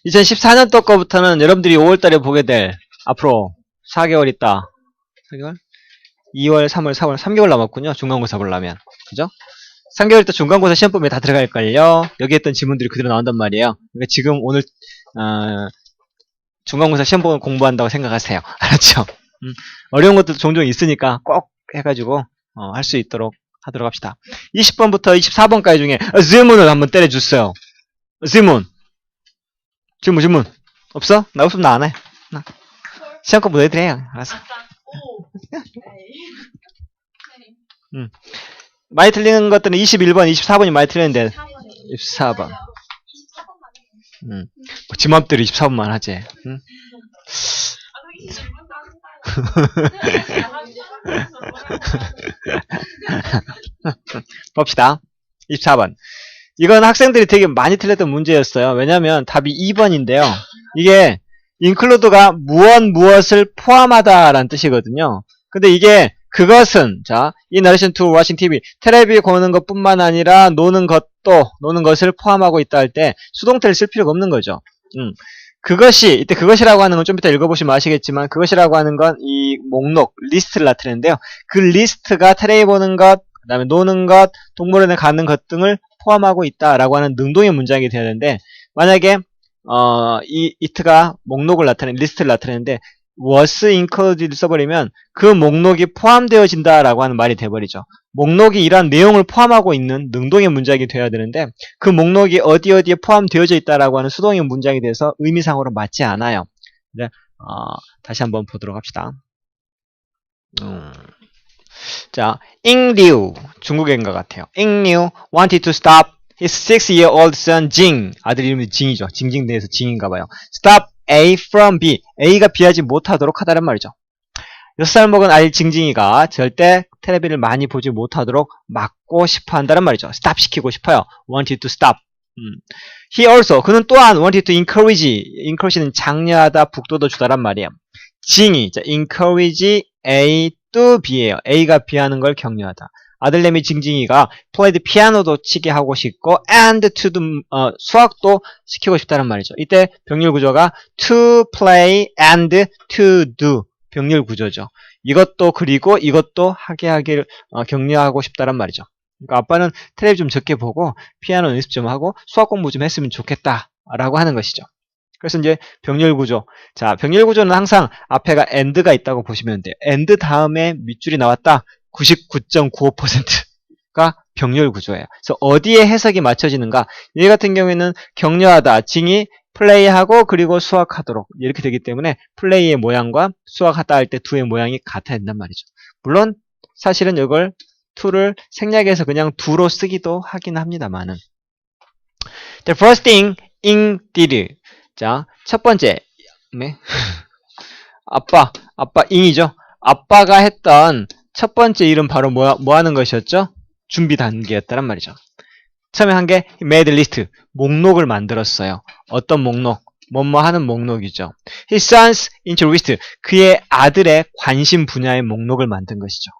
2014년도 거부터는 여러분들이 5월달에 보게 될, 앞으로 4개월 있다. 4개월? 2월, 3월, 4월, 3개월 남았군요. 중간고사 보려면. 그죠? 3개월 있다 중간고사 시험범위에 다 들어갈걸요. 여기 했던 지문들이 그대로 나온단 말이에요. 그러니까 지금 오늘, 중간고사 시험범위 공부한다고 생각하세요. 알았죠? 어려운 것도 종종 있으니까 꼭 해가지고, 할 수 있도록 하도록 합시다. 20번부터 24번까지 중에, 질문을 한번 때려주세요. 질문. 없어? 나 없으면 나 안 해. 시험 공부 너희들 해요. 알았어. 많이 틀리는 것들은 21번, 24번이 많이 틀리는데 24번. 지 맘대로 24번만 하지. 응? 봅시다. 24번. 이건 학생들이 되게 많이 틀렸던 문제였어요. 왜냐면 답이 2번인데요. 이게 include가 무엇을 포함하다라는 뜻이거든요. 근데 이게 그것은 자, in addition to watching TV, 텔레비 보는 것뿐만 아니라 노는 것을 포함하고 있다 할 때 수동태를 쓸 필요가 없는 거죠. 그것이 이때 그것이라고 하는 건 좀 이따 읽어보시면 아시겠지만 그것이라고 하는 건 이 목록 리스트를 나타내는데요. 그 리스트가 텔레비 보는 것, 그다음에 노는 것, 동물원에 가는 것 등을 포함하고 있다라고 하는 능동의 문장이 되어야 되는데 만약에 it가 목록을 리스트를 나타내는데 was included 써버리면 그 목록이 포함되어진다라고 하는 말이 돼버리죠. 목록이 이러한 내용을 포함하고 있는 능동의 문장이 되어야 되는데 그 목록이 어디에 포함되어져 있다라고 하는 수동의 문장이 돼서 의미상으로 맞지 않아요. 네, 다시 한번 보도록 합시다. 자, 잉리우 중국인 것 같아요. 잉리우 wanted to stop his 6-year-old son 징, 아들 이름이 징이죠. 징징대에서 징인가봐요. stop A from B, A가 B하지 못하도록 하다는 말이죠. 6살 먹은 아이 징징이가 절대 텔레비를 많이 보지 못하도록 막고 싶어 한다는 말이죠. stop 시키고 싶어요. wanted to stop. He also, 그는 또한 wanted to encourage는 장려하다, 북돋워 주다란 말이에요. 징이, 자, encourage A to B예요. A가 B 하는 걸 격려하다. 아들내미 징징이가 played 피아노도 치게 하고 싶고 and to do, 수학도 시키고 싶다는 말이죠. 이때 병렬 구조가 to play and to do 병렬 구조죠. 이것도 그리고 이것도 하기를 격려하고 싶다는 말이죠. 그러니까 아빠는 텔레비 좀 적게 보고 피아노 연습 좀 하고 수학 공부 좀 했으면 좋겠다라고 하는 것이죠. 그래서 이제 병렬 구조. 자, 병렬 구조는 항상 앞에가 and가 있다고 보시면 돼요. and 다음에 밑줄이 나왔다. 99.95%가 병렬 구조예요. 그래서 어디에 해석이 맞춰지는가? 얘 같은 경우에는 격려하다, 징이 플레이하고 그리고 수학하도록 이렇게 되기 때문에 플레이의 모양과 수학하다 할 때 두의 모양이 같아야 된단 말이죠. 물론 사실은 이걸 to를 생략해서 그냥 do로 쓰기도 하긴 합니다만은. The first thing ing did. 자, 첫 번째. 네. 아빠 ing이죠. 아빠가 했던 첫 번째 일은 바로 뭐 하는 것이었죠? 준비 단계였다는 말이죠. 처음에 한 게 made list, 목록을 만들었어요. 어떤 목록? 뭐뭐 하는 목록이죠. His son's interest, 그의 아들의 관심 분야의 목록을 만든 것이죠.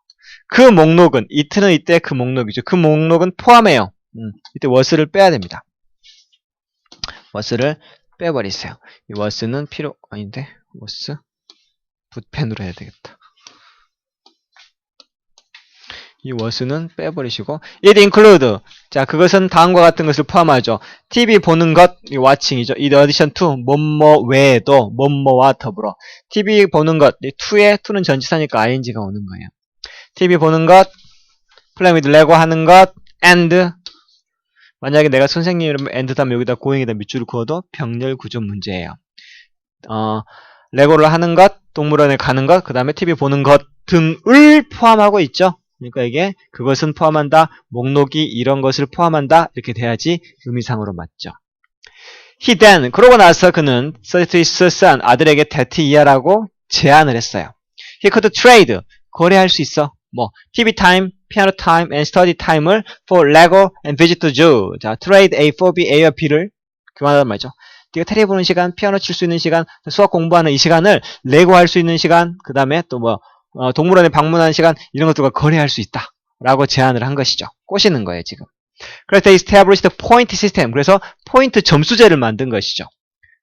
그 목록은, it는 이때 그 목록이죠. 그 목록은 포함해요. 이때 was를 빼야 됩니다. was를 빼버리세요. 이 was는 아닌데, was? 붓펜으로 해야 되겠다. 이 was는 빼버리시고 it include, 자, 그것은 다음과 같은 것을 포함하죠. TV 보는 것, 이 watching이죠. in addition to, 뭐뭐 외에도, 뭐뭐와 더불어. TV 보는 것, 이 to는 전치사니까 ing가 오는 거예요. TV 보는 것, play with Lego 하는 것, and, 만약에 내가 선생님이라면 and 다음에 여기다 going에다 밑줄을 그어도 병렬 구조 문제예요. 레고를 하는 것, 동물원에 가는 것, 그 다음에 TV 보는 것 등을 포함하고 있죠. 그러니까 이게 그것은 포함한다, 목록이 이런 것을 포함한다 이렇게 돼야지 의미상으로 맞죠. He then, 그러고 나서 그는 said to his son, 아들에게 대티이하라고 제안을 했어요. He could trade, 거래할 수 있어. 뭐 TV time, piano time, and study time을 for Lego and visit the zoo. 자, trade A for B, A와 B를 교환하단 말이죠. 네가 텔레비 보는 시간, 피아노 칠 수 있는 시간, 수학 공부하는 이 시간을 레고 할 수 있는 시간, 그 다음에 또 뭐 동물원에 방문하는 시간, 이런 것들과 거래할 수 있다 라고 제안을 한 것이죠. 꼬시는 거예요 지금. 그래서 they established the point system, 그래서 포인트 점수제를 만든 것이죠.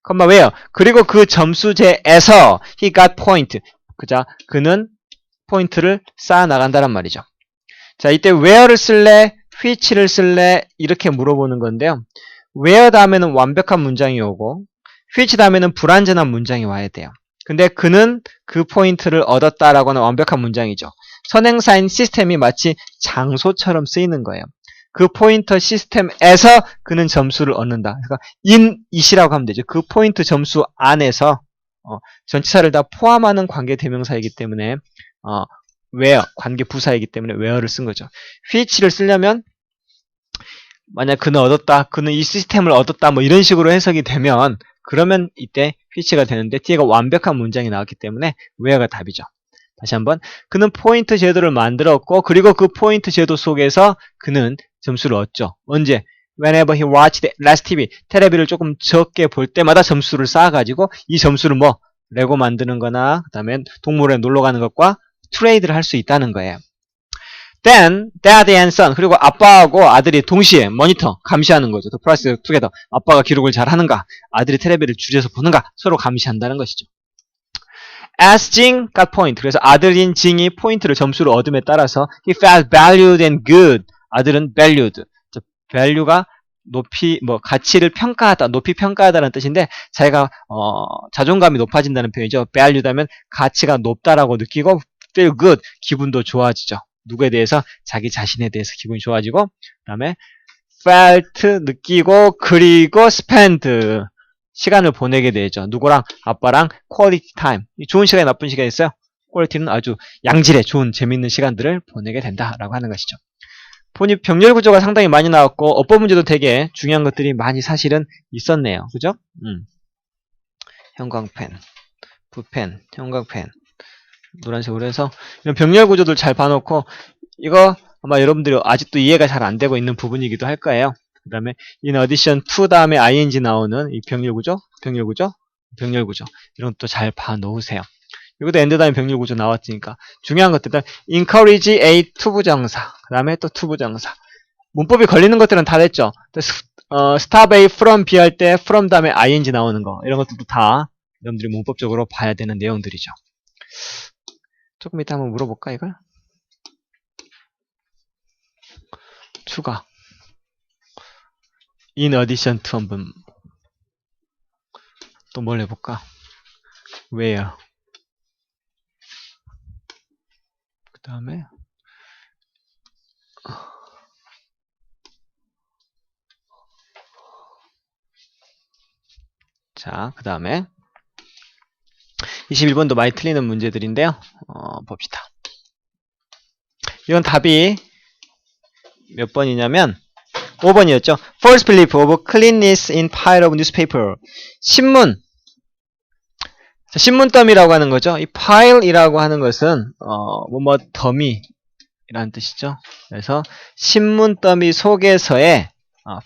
컴마 where. 그리고 그 점수제에서 he got point. 그자, 그는 포인트를 쌓아 나간다란 말이죠. 자, 이때 where를 쓸래, which를 쓸래 이렇게 물어보는 건데요. where 다음에는 완벽한 문장이 오고 which 다음에는 불완전한 문장이 와야 돼요. 근데 그는 그 포인트를 얻었다라고 하는 완벽한 문장이죠. 선행사인 시스템이 마치 장소처럼 쓰이는 거예요. 그 포인터 시스템에서 그는 점수를 얻는다. 그러니까 in it이라고 하면 되죠. 그 포인트 점수 안에서 전치사를 다 포함하는 관계 대명사이기 때문에 where 관계 부사이기 때문에 where를 쓴 거죠. which를 쓰려면 만약 그는 얻었다, 그는 이 시스템을 얻었다, 뭐 이런 식으로 해석이 되면 그러면 이때 which가 되는데 뒤에가 완벽한 문장이 나왔기 때문에 where가 답이죠. 다시 한번 그는 포인트 제도를 만들었고 그리고 그 포인트 제도 속에서 그는 점수를 얻죠. 언제? Whenever he watched less TV, 텔레비를 조금 적게 볼 때마다 점수를 쌓아가지고 이 점수를 뭐 레고 만드는 거나 그 다음에 동물원에 놀러 가는 것과 트레이드를 할 수 있다는 거예요. Then, dad and son. 그리고 아빠하고 아들이 동시에 모니터, 감시하는 거죠. The process together. 아빠가 기록을 잘 하는가, 아들이 텔레비를 줄여서 보는가, 서로 감시한다는 것이죠. As Jing got point. 그래서 아들인 징이 포인트를 점수를 얻음에 따라서 he felt valued and good. 아들은 valued. value가 높이, 가치를 평가하다, 높이 평가하다는 뜻인데, 자기가, 자존감이 높아진다는 표현이죠. valued 하면 가치가 높다라고 느끼고, feel good. 기분도 좋아지죠. 누구에 대해서? 자기 자신에 대해서 기분이 좋아지고, 그 다음에 felt 느끼고, 그리고 spend 시간을 보내게 되죠. 누구랑? 아빠랑 quality time. 좋은 시간이 나쁜 시간이 있어요? quality는 아주 양질의 좋은 재밌는 시간들을 보내게 된다라고 하는 것이죠. 보니 병렬 구조가 상당히 많이 나왔고 어법 문제도 되게 중요한 것들이 많이 사실은 있었네요. 그죠? 형광펜, 붓펜, 형광펜, 노란색으로 해서 이런 병렬 구조들 잘 봐놓고 이거 아마 여러분들이 아직도 이해가 잘 안 되고 있는 부분이기도 할 거예요. 그 다음에 in addition to 다음에 ing 나오는 이 병렬 구조, 병렬 구조, 병렬 구조 이런 것도 잘 봐놓으세요. 이것도 엔드 다음에 병렬 구조 나왔으니까 중요한 것들은 encourage a 투부정사, 그 다음에 또 투부정사. 문법이 걸리는 것들은 다 됐죠. stop a from be 할 때 from 다음에 ing 나오는 거 이런 것들도 다 여러분들이 문법적으로 봐야 되는 내용들이죠. 조금 이따 한번 물어볼까 이걸? 추가 in addition to 한번 또 뭘 해볼까? where 그 다음에 자, 그 다음에 21번도 많이 틀리는 문제들인데요. 봅시다. 이건 답이 몇 번이냐면 5번이었죠. False belief of cleanliness in pile of newspaper. 신문. 자, 신문 더미라고 하는 거죠. 이 pile이라고 하는 것은 더미라는 뜻이죠. 그래서 신문 더미 속에서의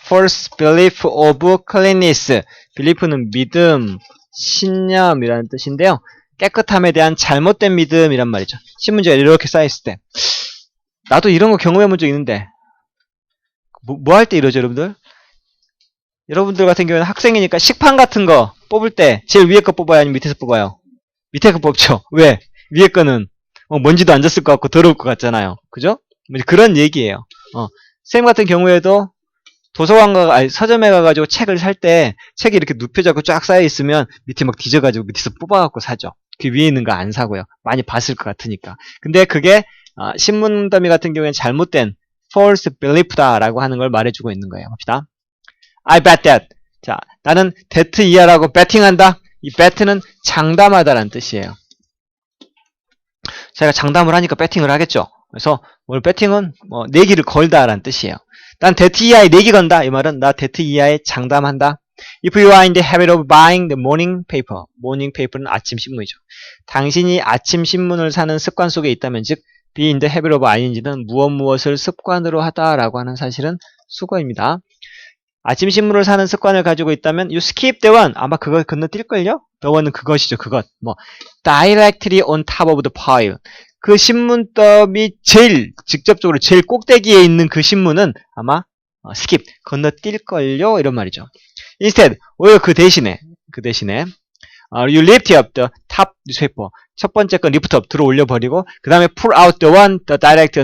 false belief of cleanliness. belief는 믿음, 신념이라는 뜻인데요. 깨끗함에 대한 잘못된 믿음이란 말이죠. 신문지가 이렇게 쌓여있을 때 나도 이런 거 경험해 본 적 있는데 뭐 할 때 이러죠, 여러분들? 여러분들 같은 경우에는 학생이니까 식판 같은 거 뽑을 때 제일 위에 거 뽑아요? 아니면 밑에서 뽑아요? 밑에 거 뽑죠. 왜? 위에 거는 먼지도 앉았을 것 같고 더러울 것 같잖아요. 그죠? 그런 얘기예요. 선생님 같은 경우에도 서점에 가가지고 책을 살 때 책이 이렇게 눕혀져서 쫙 쌓여있으면 밑에 막 뒤져가지고 밑에서 뽑아갖고 사죠. 그 위에 있는 거 안 사고요. 많이 봤을 것 같으니까. 근데 그게 신문 더미 같은 경우에는 잘못된 false belief다라고 하는 걸 말해주고 있는 거예요. 봅시다. I bet that. 자, 나는 that 이하라고 betting한다. 이 bet는 장담하다라는 뜻이에요. 제가 장담을 하니까 betting을 하겠죠. 그래서 오늘 betting은 내기를 걸다라는 뜻이에요. 난 that 이하에 내기 건다. 이 말은 나 that 이하에 장담한다. If you are in the habit of buying the morning paper. morning paper는 아침 신문이죠. 당신이 아침 신문을 사는 습관 속에 있다면 즉 be in the habit of ing는 무엇을 습관으로 하다라고 하는 사실은 수거입니다. 아침 신문을 사는 습관을 가지고 있다면 you skip the one. 아마 그걸 건너뛸걸요? the one은 그것이죠. 그것. directly on top of the pile. 그 신문 더미 직접적으로 제일 꼭대기에 있는 그 신문은 아마 skip, 건너뛸걸요? 이런 말이죠. instead, 오히려 그 대신에 그 대신에 you lift up the top newspaper. 첫 번째 건 lift up 들어 올려버리고 그 다음에 pull out the one the direct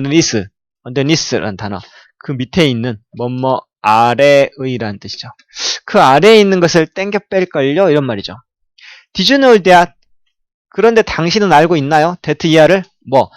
underneath라는 단어. 그 밑에 있는 뭐뭐 아래의라는 뜻이죠. 그 아래에 있는 것을 땡겨 뺄걸요? 이런 말이죠. Did you know that? 그런데 당신은 알고 있나요? that 이하를 뭐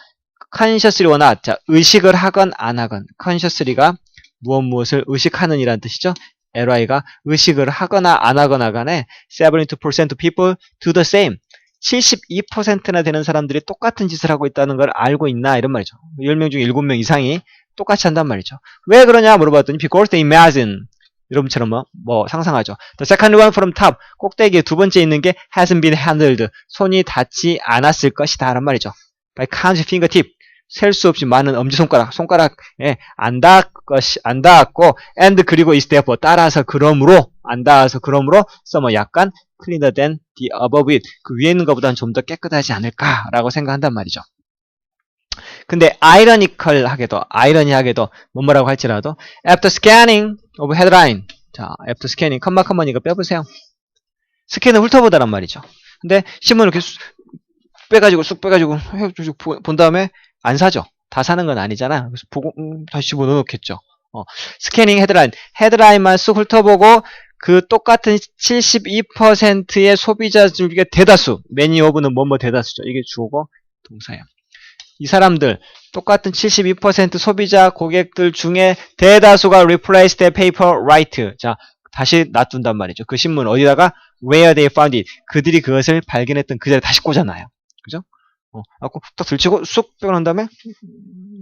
consciously or not. 자, 의식을 하건 안 하건. consciously가 무엇을 의식하는 이란 뜻이죠. ly가 의식을 하거나 안 하거나 간에 72% people do the same. 72%나 되는 사람들이 똑같은 짓을 하고 있다는 걸 알고 있나 이런 말이죠. 10명 중에 7명 이상이 똑같이 한단 말이죠. 왜 그러냐 물어봤더니 because they imagine. 여러분처럼 뭐 상상하죠. The second one from top. 꼭대기에 두 번째 있는 게 hasn't been handled. 손이 닿지 않았을 것이다 라는 말이죠. by count fingertip. 셀 수 없이 많은 손가락에 안 닿았고 and 그리고 is therefore 따라서 그러므로 안 닿아서 그러므로 some 약간 cleaner than the above it. 그 위에 있는 것보다는 좀 더 깨끗하지 않을까라고 생각한단 말이죠. 근데 아이러니하게도 뭐라고 할지라도 after scanning of headline. 자, after scanning 컴마 이거 빼보세요. 스캔을 훑어보다란 말이죠. 근데 신문을 이렇게 쑥 빼가지고 본 다음에 안 사죠. 다 사는 건 아니잖아. 그래서 보고 다시 집어넣겠죠. 스캐닝 헤드라인만 쑥 훑어보고 그 똑같은 72%의 소비자 중에 대다수, many of는 뭐뭐 대다수죠. 이게 주어고 동사예요. 이 사람들 똑같은 72% 소비자 고객들 중에 대다수가 replace the paper right. 자, 다시 놔둔단 말이죠. 그 신문 어디다가 where they found it. 그들이 그것을 발견했던 그 자리에 다시 꽂아놔요. 그죠? 딱 들치고 쑥 빼고 난 다음에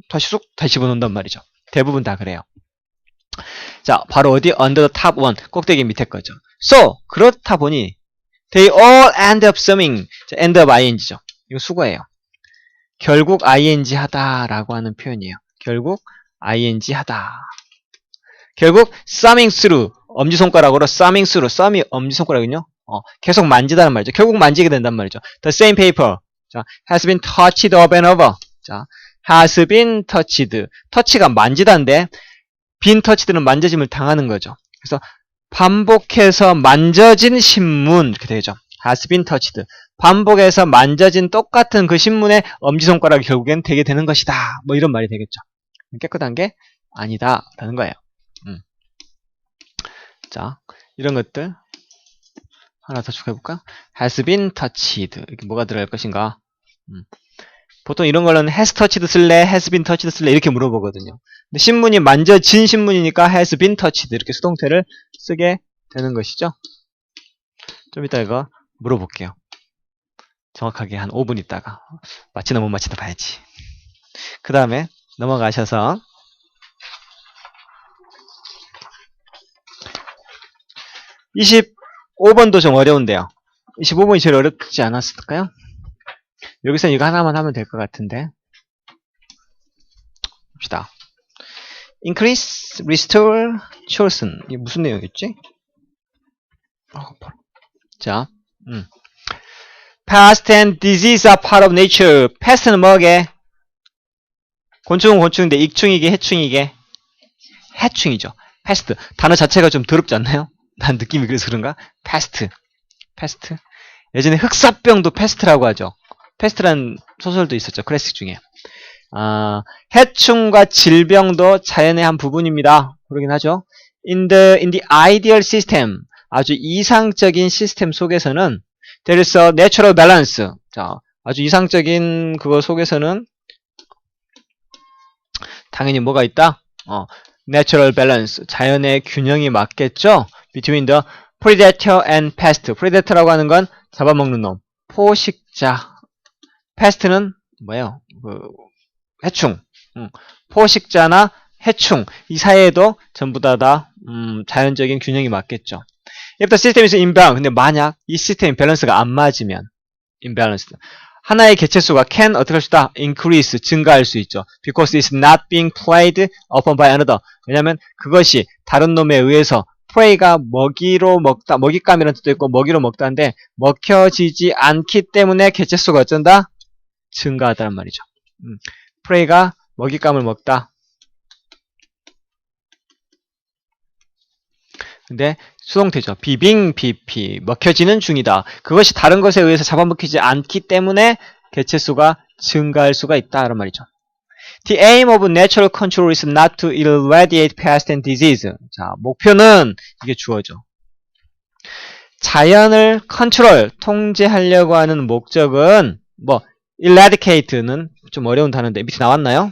다시 집어넣는단 말이죠. 대부분 다 그래요. 자, 바로 어디? under the top one. 꼭대기 밑에 거죠. So, 그렇다 보니 they all end up summing. 자, end up ing죠. 이거 수거예요. 결국 ing 하다라고 하는 표현이에요. 결국 ing 하다. 결국 summing through. 엄지손가락으로 summing through. 썸이 엄지손가락은요. 계속 만지다는 말이죠. 결국 만지게 된단 말이죠. The same paper. 자, has been touched over and over. 자, has been touched. touch가 만지다인데 been touched는 만져짐을 당하는 거죠. 그래서 반복해서 만져진 신문 이렇게 되죠. has been touched. 반복해서 만져진 똑같은 그 신문의 엄지손가락이 결국엔 되게 되는 것이다. 뭐 이런 말이 되겠죠. 깨끗한 게 아니다 라는 거예요. 자, 이런 것들 하나 더 추가해볼까? has been touched. 이렇게 뭐가 들어갈 것인가? 보통 이런 걸로는 has touched 쓸래, has been touched 쓸래 이렇게 물어보거든요. 근데 신문이 만져진 신문이니까 has been touched 이렇게 수동태를 쓰게 되는 것이죠. 좀 이따 이거 물어볼게요. 정확하게 한 5분 있다가 맞히나 못 맞히나 봐야지. 그 다음에 넘어가셔서 25번도 좀 어려운데요. 25번이 제일 어렵지 않았을까요? 여기서 이거 하나만 하면 될 것 같은데. 봅시다. Increase, restore, chosen. 이게 무슨 내용이었지? 자, Pest and disease are part of nature. Pest는 뭐게? 곤충은 곤충인데 익충이게 해충이게? 해충이죠. Pest. 단어 자체가 좀 더럽지 않나요? 난 느낌이 그래서 그런가? Pest. Pest. 예전에 흑사병도 Pest라고 하죠. Pest라는 소설도 있었죠. 클래식 중에. 해충과 질병도 자연의 한 부분입니다. 그러긴 하죠. In the ideal system. 아주 이상적인 시스템 속에서는 there is a natural balance. 자, 아주 이상적인 그거 속에서는 당연히 뭐가 있다? natural balance. 자연의 균형이 맞겠죠? between the predator and pest. predator라고 하는 건 잡아먹는 놈. 포식자. pest는 뭐예요? 해충. 포식자나 해충. 이 사이에도 전부 다 자연적인 균형이 맞겠죠. If the system is imbalanced. 근데 만약 이 시스템이 밸런스가 안 맞으면 imbalanced. 하나의 개체수가 can 어떻게 할 수 있다? increase, 증가할 수 있죠. Because it's not being played upon by another. 왜냐면 그것이 다른 놈에 의해서 prey가 먹이로 먹다, 먹잇감이라는 뜻도 있고 먹이로 먹다인데 먹혀지지 않기 때문에 개체수가 어쩐다? 증가하다는 말이죠. prey가 먹잇감을 먹다. 근데 수동태죠. be being BP 먹혀지는 중이다. 그것이 다른 것에 의해서 잡아먹히지 않기 때문에 개체수가 증가할 수가 있다. 이런 말이죠. The aim of natural control is not to eradicate pest and disease. 자, 목표는 이게 주어죠. 자연을 컨트롤, 통제하려고 하는 목적은 eradicate는 좀 어려운 단어인데 밑에 나왔나요?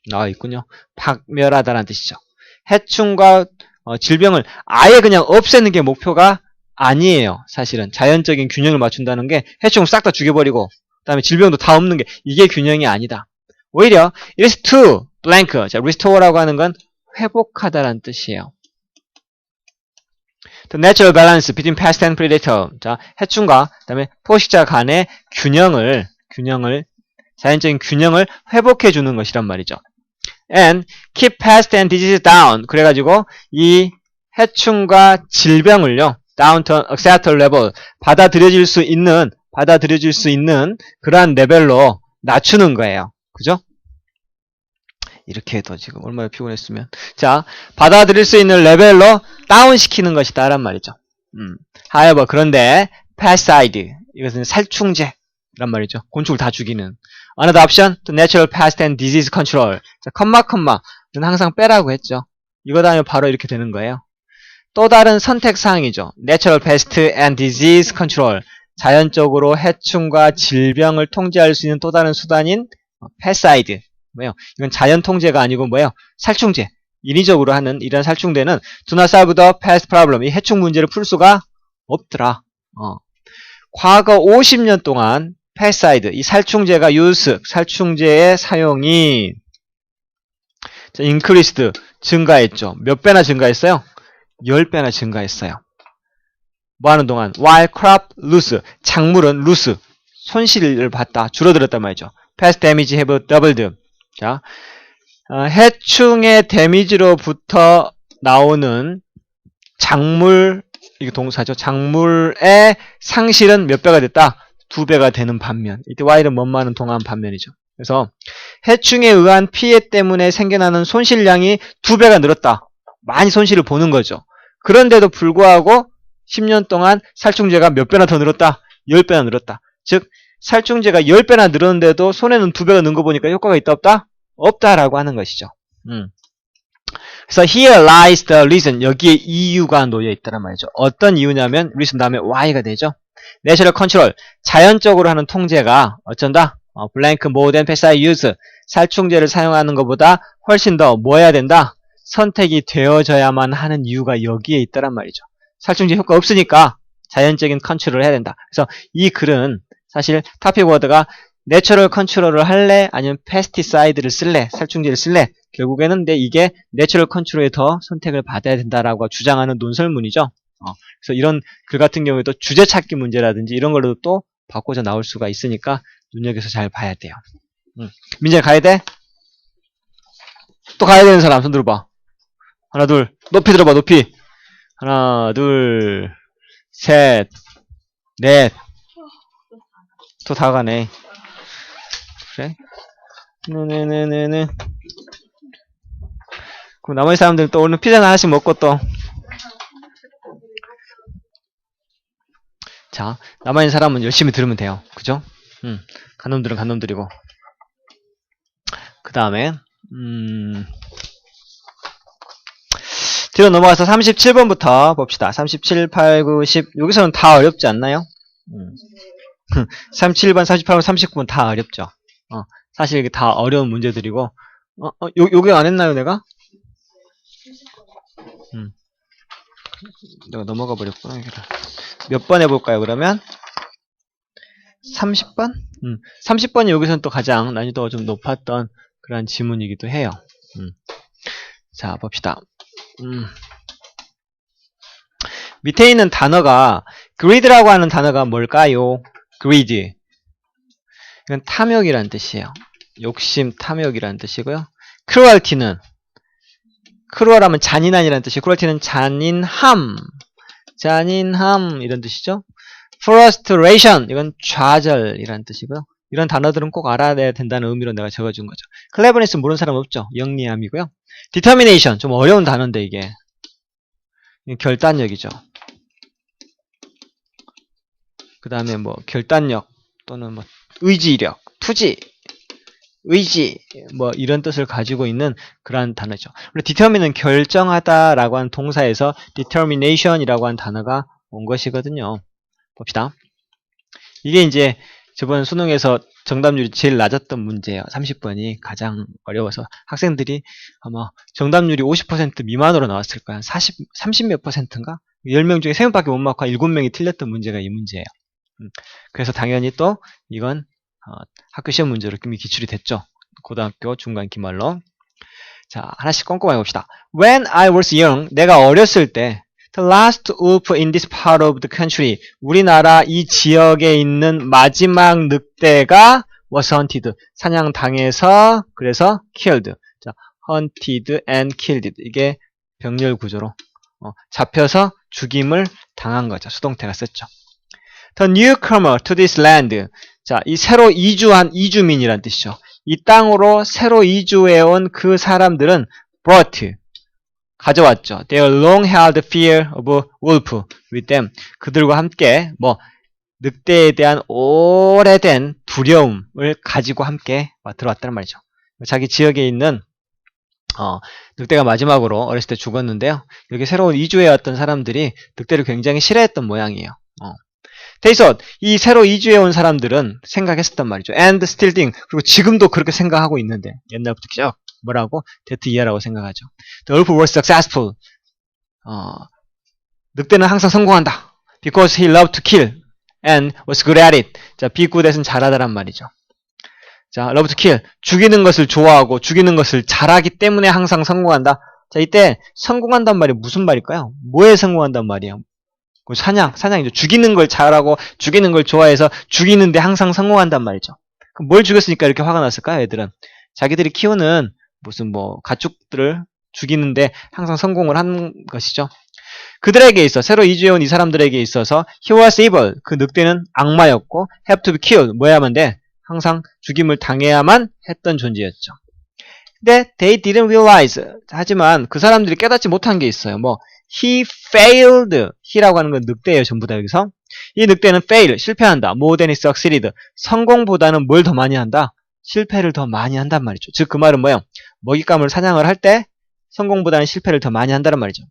나와 있군요. 박멸하다라는 뜻이죠. 해충과 질병을 아예 그냥 없애는 게 목표가 아니에요. 사실은 자연적인 균형을 맞춘다는 게 해충을 싹 다 죽여버리고 그다음에 질병도 다 없는 게 이게 균형이 아니다. 오히려 it is to blank. 자, restore라고 하는 건 회복하다라는 뜻이에요. The natural balance between pest and predator. 자, 해충과 그다음에 포식자 간의 균형을 자연적인 균형을 회복해 주는 것이란 말이죠. And keep pest and disease down. 그래가지고 이 해충과 질병을요 down to acceptable level 받아들여질 수 있는 그러한 레벨로 낮추는 거예요. 그죠? 이렇게 해도 지금 얼마나 피곤했으면. 자, 받아들일 수 있는 레벨로 다운시키는 것이다 란 말이죠. however, 그런데 pesticide, 이것은 살충제란 말이죠. 곤충을 다 죽이는. Another option, the natural pest and disease control. 자, 컴마는 항상 빼라고 했죠. 이거 다음에 바로 이렇게 되는 거예요. 또 다른 선택사항이죠. Natural pest and disease control. 자연적으로 해충과 질병을 통제할 수 있는 또 다른 수단인 pesticide. 뭐예요? 이건 자연 통제가 아니고 뭐예요? 살충제. 인위적으로 하는 이런 살충제는 do not solve the pest problem. 이 해충 문제를 풀 수가 없더라. 과거 50년 동안 pesticide, 이 살충제가 살충제의 사용이 increased, 증가했죠. 몇 배나 증가했어요? 10배나 증가했어요. 뭐 하는 동안? While crop loss, 작물은 lose, 손실을 봤다. 줄어들었단 말이죠. Pest damage have doubled. 자, 해충의 데미지로부터 나오는 작물, 이게 동사죠. 작물의 상실은 몇 배가 됐다? 2배가 되는 반면. 이때 while은 뭐뭐하는 동안 반면이죠. 그래서 해충에 의한 피해 때문에 생겨나는 손실량이 2배가 늘었다. 많이 손실을 보는 거죠. 그런데도 불구하고 10년 동안 살충제가 몇 배나 더 늘었다? 10배나 늘었다. 즉 살충제가 10배나 늘었는데도 손해는 2배가 는 거 보니까 효과가 있다 없다? 없다라고 하는 것이죠. 그래서 here lies the reason. 여기에 이유가 놓여 있다란 말이죠. 어떤 이유냐면 reason 다음에 why가 되죠. Natural control. 자연적으로 하는 통제가 어쩐다? blank more than pesticide use. 살충제를 사용하는 것보다 훨씬 더 뭐 해야 된다? 선택이 되어져야만 하는 이유가 여기에 있다란 말이죠. 살충제 효과 없으니까 자연적인 컨트롤을 해야 된다. 그래서 이 글은 사실 토픽 워드가 내추럴 컨트롤을 할래? 아니면 페스티사이드를 쓸래? 살충제를 쓸래? 결국에는 이게 내추럴 컨트롤에 더 선택을 받아야 된다라고 주장하는 논설문이죠. 그래서 이런 글 같은 경우에도 주제 찾기 문제라든지 이런 걸로 또 바꿔서 나올 수가 있으니까 눈여겨서 잘 봐야 돼요. 민재 가야 돼? 또 가야 되는 사람 손 들어봐. 하나 둘 높이 들어봐 높이. 하나 둘 셋 넷. 또 다 가네. 그래? 네네네네네. 그럼 나머지 사람들은 또 오늘 피자 하나씩 먹고 또. 자, 남아있는 사람은 열심히 들으면 돼요. 그죠? 간놈들은 간놈들이고. 그 다음에, 뒤로 넘어가서 37번부터 봅시다. 37, 8, 9, 10. 여기서는 다 어렵지 않나요? 37번, 38번, 39번 다 어렵죠. 사실 이게 다 어려운 문제들이고, 요게 안 했나요, 내가? 내가 넘어가 버렸구나. 몇 번 해볼까요, 그러면? 30번? 30번이 여기서는 또 가장 난이도가 좀 높았던 그런 지문이기도 해요. 자, 봅시다. 밑에 있는 단어가, greed라고 하는 단어가 뭘까요? greed. 이건 탐욕이라는 뜻이에요. 욕심, 탐욕이라는 뜻이고요. cruelty는, cruel하면 잔인한이라는 뜻이고, cruelty는 잔인함, 이런 뜻이죠. frustration, 이건 좌절이라는 뜻이고요. 이런 단어들은 꼭 알아야 된다는 의미로 내가 적어준 거죠. cleverness 모르는 사람 없죠. 영리함이고요. determination, 좀 어려운 단어인데 이게 결단력이죠. 그 다음에 뭐 결단력 또는 뭐 의지력, 투지, 의지 뭐 이런 뜻을 가지고 있는 그러한 단어죠. determine은 결정하다라고 하는 동사에서 determination이라고 하는 단어가 온 것이거든요. 봅시다. 이게 이제 저번 수능에서 정답률이 제일 낮았던 문제예요. 30번이 가장 어려워서 학생들이 아마 정답률이 50% 미만으로 나왔을 거야. 30 몇 %인가? 10명 중에 3명밖에 못 맞고 7명이 틀렸던 문제가 이 문제예요. 그래서 당연히 또 이건 학교 시험 문제로 이미 기출이 됐죠. 고등학교 중간 기말로. 자, 하나씩 꼼꼼하게 봅시다. When I was young, 내가 어렸을 때 The last wolf in this part of the country. 우리나라 이 지역에 있는 마지막 늑대가 was hunted. 사냥당해서 그래서 killed. 자, hunted and killed. 이게 병렬 구조로 잡혀서 죽임을 당한 거죠. 수동태가 썼죠. The newcomer to this land. 자, 이 새로 이주한 이주민이란 뜻이죠. 이 땅으로 새로 이주해온 그 사람들은 brought. 가져왔죠. Their long-held fear of wolf with them. 그들과 함께 늑대에 대한 오래된 두려움을 가지고 함께 들어왔다는 말이죠. 자기 지역에 있는 늑대가 마지막으로 어렸을 때 죽었는데요. 여기 새로 이주해왔던 사람들이 늑대를 굉장히 싫어했던 모양이에요. 대신 이 새로 이주해온 사람들은 생각했었단 말이죠. And still think. 그리고 지금도 그렇게 생각하고 있는데 옛날부터 쭉 뭐라고? that year라고 생각하죠. The wolf was successful. 늑대는 항상 성공한다. Because he loved to kill and was good at it. 자, be good에서는 잘하다란 말이죠. 자, love to kill. 죽이는 것을 좋아하고 죽이는 것을 잘하기 때문에 항상 성공한다. 자, 이때 성공한단 말이 무슨 말일까요? 뭐에 성공한단 말이에요? 사냥이죠. 죽이는 걸 잘하고 죽이는 걸 좋아해서 죽이는데 항상 성공한단 말이죠. 그럼 뭘 죽였으니까 이렇게 화가 났을까요, 애들은? 자기들이 키우는 무슨 가축들을 죽이는데 항상 성공을 한 것이죠. 그들에게 있어 새로 이주해온 이 사람들에게 있어서 he was evil. 그 늑대는 악마였고 have to be killed. 뭐 해야만 돼? 항상 죽임을 당해야만 했던 존재였죠. 근데 they didn't realize. 하지만 그 사람들이 깨닫지 못한 게 있어요. he failed. he라고 하는 건 늑대예요. 전부 다 여기서. 이 늑대는 fail. 실패한다. more than he succeeded. 성공보다는 뭘 더 많이 한다? 실패를 더 많이 한단 말이죠. 즉 그 말은 뭐예요? 먹잇감을 사냥을 할 때 성공보다는 실패를 더 많이 한다는 말이죠.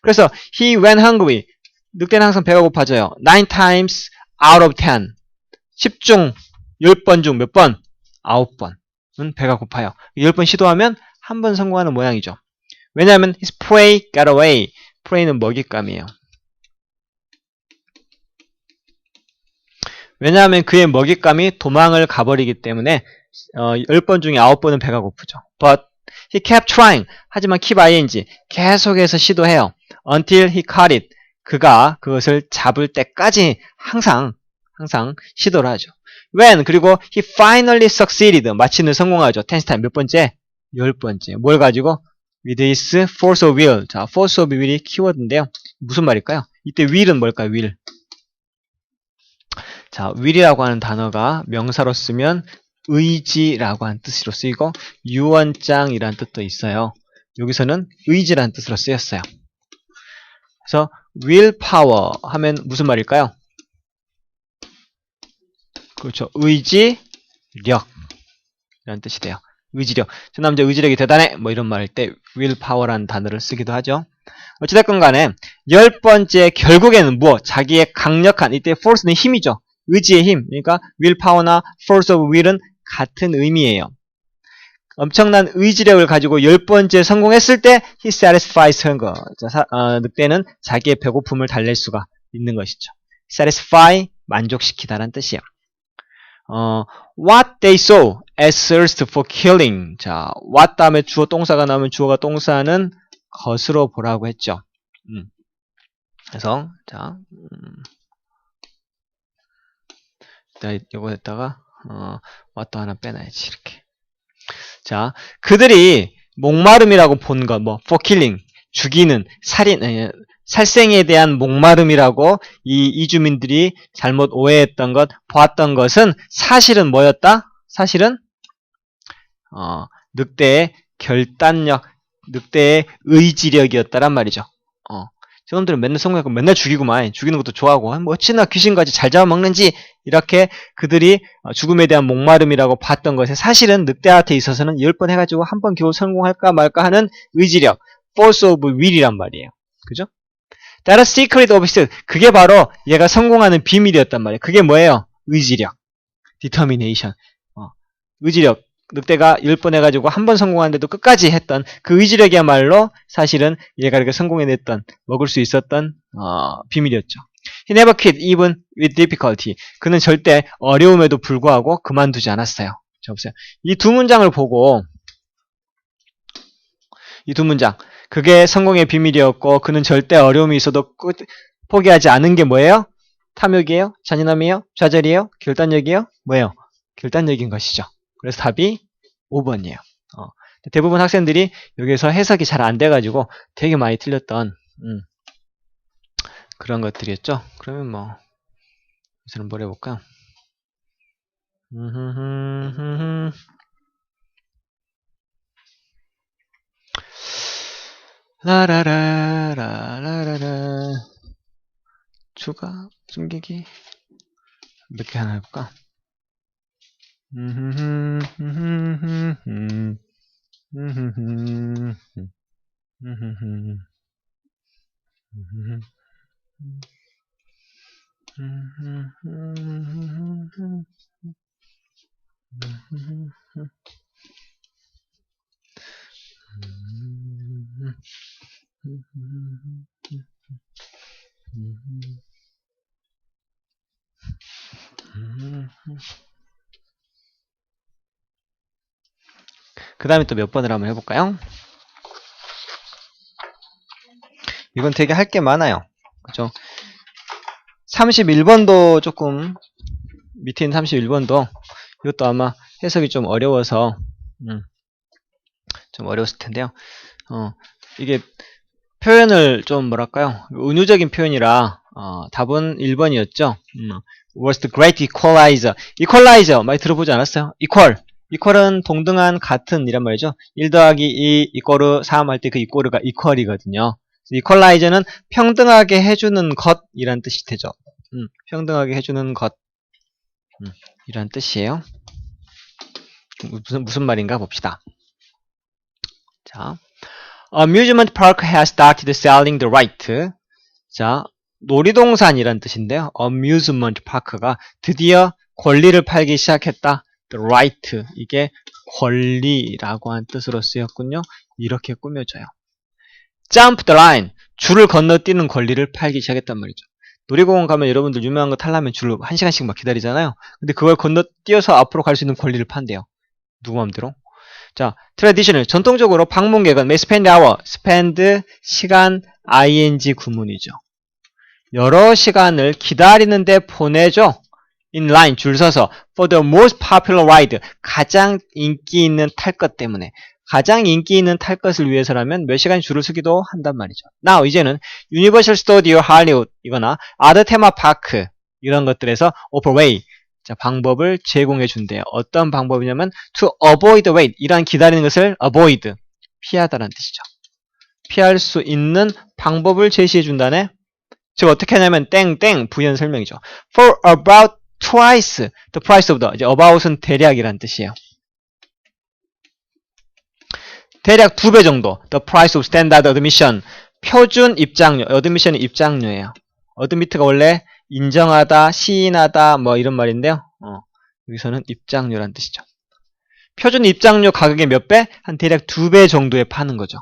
그래서 he went hungry. 늑대는 항상 배가 고파져요. 9 times out of 10. 10중 10번 중 몇 번? 9번은 배가 고파요. 10번 시도하면 한 번 성공하는 모양이죠. 왜냐하면 his prey got away. prey는 먹잇감이에요. 왜냐하면 그의 먹잇감이 도망을 가버리기 때문에 10번 중에 9번은 배가 고프죠. But he kept trying. 하지만 keep ing. 계속해서 시도해요. Until he caught it. 그가 그것을 잡을 때까지 항상 시도를 하죠. When 그리고 he finally succeeded. 마침내 성공하죠. 10th time 몇 번째? 10번째. 뭘 가지고? With his force of will. 자, force of will이 키워드인데요. 무슨 말일까요? 이때 will은 뭘까요? will. 자, will이라고 하는 단어가 명사로 쓰면 의지라고 하는 뜻으로 쓰이고 유언장이라는 뜻도 있어요. 여기서는 의지라는 뜻으로 쓰였어요. 그래서 willpower 하면 무슨 말일까요? 그렇죠. 의지력 이라는 뜻이 돼요. 의지력. 저 남자 의지력이 대단해. 이런 말 할 때 willpower라는 단어를 쓰기도 하죠. 어찌됐건 간에 10번째 결국에는 무엇? 자기의 강력한 이때 force는 힘이죠. 의지의 힘. 그러니까 willpower나 force of will은 같은 의미예요. 엄청난 의지력을 가지고 10번째 성공했을 때 he satisfies hunger. 늑대는 자기의 배고픔을 달랠 수가 있는 것이죠. satisfy, 만족시키다라는 뜻이에요. What they saw as thirst for killing. 자, what 다음에 주어 동사가 나오면 주어가 동사는 것으로 보라고 했죠. 그래서 자, 요거에다가 what 하나 빼놔야지 이렇게. 자, 그들이 목마름이라고 본 것, for killing, 죽이는, 살생에 대한 목마름이라고 이 이주민들이 잘못 오해했던 것, 보았던 것은 사실은 뭐였다? 사실은 늑대의 결단력, 늑대의 의지력이었다란 말이죠. 저놈들은 맨날 성공하고 맨날 죽이고만, 죽이는 것도 좋아하고, 뭐 어찌나 귀신같이 잘 잡아먹는지, 이렇게 그들이 죽음에 대한 목마름이라고 봤던 것에 사실은 늑대한테 있어서는 10번 해가지고 한 번 겨우 성공할까 말까 하는 의지력, force of will이란 말이에요. 그죠? That secret of his, 그게 바로 얘가 성공하는 비밀이었단 말이에요. 그게 뭐예요? 의지력, determination. 의지력. 늑대가 10번 해가지고 한 번 성공하는데도 끝까지 했던 그 의지력이야말로 사실은 얘가 이렇게 성공해냈던, 먹을 수 있었던 비밀이었죠. He never quit even with difficulty. 그는 절대 어려움에도 불구하고 그만두지 않았어요. 자, 보세요. 이 두 문장을 보고, 이 두 문장, 그게 성공의 비밀이었고 그는 절대 어려움이 있어도 포기하지 않은 게 뭐예요? 탐욕이에요? 잔인함이에요? 좌절이에요? 결단력이에요? 뭐예요? 결단력인 것이죠. 그래서 답이 5번이에요. 대부분 학생들이 여기서 해석이 잘 안 돼가지고 되게 많이 틀렸던 그런 것들이었죠. 그러면 뭐 여기서는 뭘 해볼까? 라라라라라라라 추가 숨기기 몇 개 하나 해볼까? 그 다음에 또 몇 번을 한번 해볼까요? 이건 되게 할 게 많아요. 그죠? 31번도 조금, 밑에 있는 31번도, 이것도 아마 해석이 좀 어려워서, 좀 어려웠을 텐데요. 이게 표현을 좀 뭐랄까요? 은유적인 표현이라, 답은 1번이었죠. was the great equalizer. equalizer, 많이 들어보지 않았어요? equal은 동등한, 같은 이란 말이죠. 1 더하기 2 이꼬르 3 할 때 그 이꼬르가 equal이거든요. equalizer는 평등하게 해주는 것이란 뜻이 되죠. 평등하게 해주는 것. 이란 뜻이에요. 무슨 말인가 봅시다. 자, amusement park has started selling the right. 자, 놀이동산이란 뜻인데요. amusement park가 드디어 권리를 팔기 시작했다. the right. 이게 권리라고 한 뜻으로 쓰였군요. 이렇게 꾸며져요. jump the line. 줄을 건너뛰는 권리를 팔기 시작했단 말이죠. 놀이공원 가면 여러분들 유명한 거 타려면 줄을 1시간씩 막 기다리잖아요. 근데 그걸 건너뛰어서 앞으로 갈 수 있는 권리를 판대요. 누구 맘대로. 자, traditional. 전통적으로 방문객은 may spend hour. spend 시간 ing 구문이죠. 여러 시간을 기다리는데 보내죠. in line. 줄 서서 for the most popular ride. 가장 인기 있는 탈 것 때문에. 가장 인기 있는 탈 것을 위해서라면 몇 시간 줄을 서기도 한단 말이죠. Now, 이제는 Universal Studio Hollywood 이거나 아트 테마 파크 이런 것들에서 offer way. 자, 방법을 제공해 준대요. 어떤 방법이냐면 to avoid wait. 이러한 기다리는 것을 avoid. 피하다라는 뜻이죠. 피할 수 있는 방법을 제시해 준다네. 즉 어떻게 하냐면 땡땡 부연 설명이죠. For about twice the price of the. 이제 about은 대략이라는 뜻이에요. 대략 2배 정도. The price of standard admission. 표준 입장료. admission은 입장료예요. admit가 원래 인정하다, 시인하다, 뭐 이런 말인데요. 여기서는 입장료란 뜻이죠. 표준 입장료 가격의 몇 배? 한 대략 2배 정도에 파는 거죠.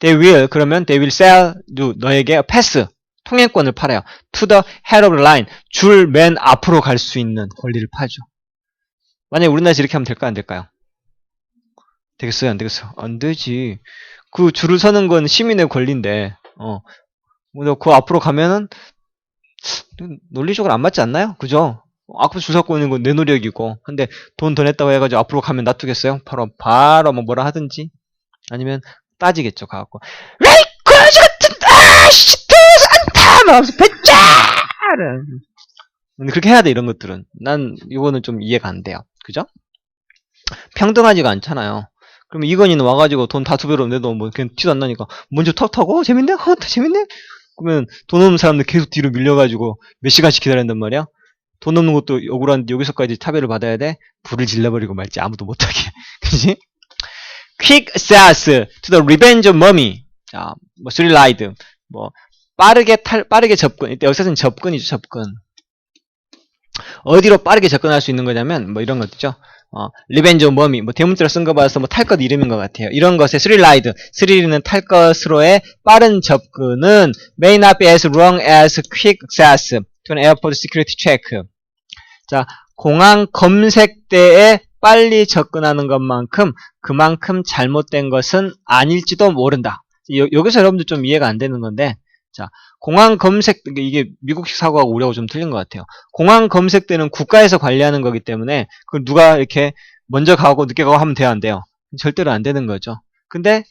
They will, 그러면 they will sell you, 너에게 pass, 통행권을 팔아요. To the head of the line. 줄 맨 앞으로 갈 수 있는 권리를 팔죠. 만약에 우리나라에서 이렇게 하면 될까요? 안 될까요? 되겠어요? 안 되겠어요? 안 되지. 그 줄을 서는 건 시민의 권리인데, 그 앞으로 가면은, 논리적으로 안 맞지 않나요? 그죠? 앞으로 줄 서고 있는 건 내 노력이고. 근데 돈 더 냈다고 해가지고 앞으로 가면 놔두겠어요? 바로 뭐라 하든지. 아니면 따지겠죠, 가갖고. 왜, 그 아저씨 같은, 시트에서 안 타! 막 하면서, 배짜! 근데 그렇게 해야 돼, 이런 것들은. 난, 이거는 좀 이해가 안 돼요. 그죠? 평등하지가 않잖아요. 그럼 이건희는 와가지고 돈 다 2배로 내도 뭐 그냥 티도 안 나니까 먼저 턱 타고 재밌네? 재밌네? 그러면 돈 없는 사람들 계속 뒤로 밀려가지고 몇 시간씩 기다린단 말이야. 돈 없는 것도 억울한데 여기서까지 차별을 받아야 돼? 불을 질러버리고 말지 아무도 못하게. 그지? Quick access to the revenge of mummy. 자, 뭐 thrilled. 뭐 빠르게 접근. 이때 여기서는 접근이죠, 접근. 어디로 빠르게 접근할 수 있는 거냐면 뭐 이런 것이죠. 리벤지 오브 머미, 뭐 대문자로 쓴 거 봐서 뭐 탈 것 이름인 것 같아요. 이런 것에 스릴라이드, 스릴은 탈 것으로의 빠른 접근은 may not be as long as quick access to an airport security check. 자, 공항 검색 때에 빨리 접근하는 것만큼 그만큼 잘못된 것은 아닐지도 모른다. 여기서 여러분들 좀 이해가 안 되는 건데, 자, 공항 검색, 이게 미국식 사고하고 우리하고 좀 틀린 것 같아요. 공항 검색 때는 국가에서 관리하는 거기 때문에, 그걸 누가 이렇게 먼저 가고 늦게 가고 하면 돼요, 안 돼요? 절대로 안 되는 거죠. 근데,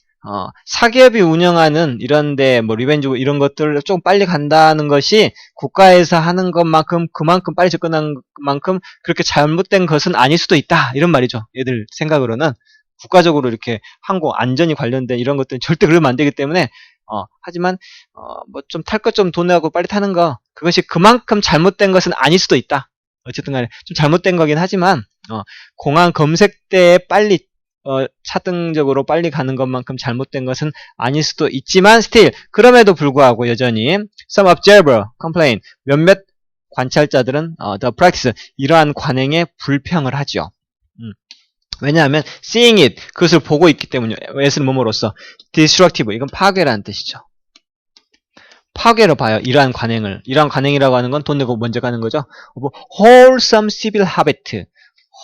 사기업이 운영하는 이런데, 뭐, 리벤지고 이런 것들을 좀 빨리 간다는 것이 국가에서 하는 것만큼, 그만큼 빨리 접근한 만큼 그렇게 잘못된 것은 아닐 수도 있다. 이런 말이죠. 얘들 생각으로는. 국가적으로 이렇게 항공 안전이 관련된 이런 것들은 절대 그러면 안 되기 때문에, 하지만, 뭐 좀 탈 것 좀 돈 내고 빨리 타는 거, 그것이 그만큼 잘못된 것은 아닐 수도 있다. 어쨌든 간에 좀 잘못된 거긴 하지만, 공항 검색 때에 빨리, 차등적으로 빨리 가는 것만큼 잘못된 것은 아닐 수도 있지만, still, 그럼에도 불구하고 여전히, some observer complain, 몇몇 관찰자들은, the practice, 이러한 관행에 불평을 하죠. 왜냐하면 seeing it, 그것을 보고 있기 때문이에요. at은 뭐뭐로써 destructive, 이건 파괴라는 뜻이죠. 파괴로 봐요. 이러한 관행을. 이러한 관행이라고 하는 건 돈 내고 먼저 가는 거죠. wholesome civil habit,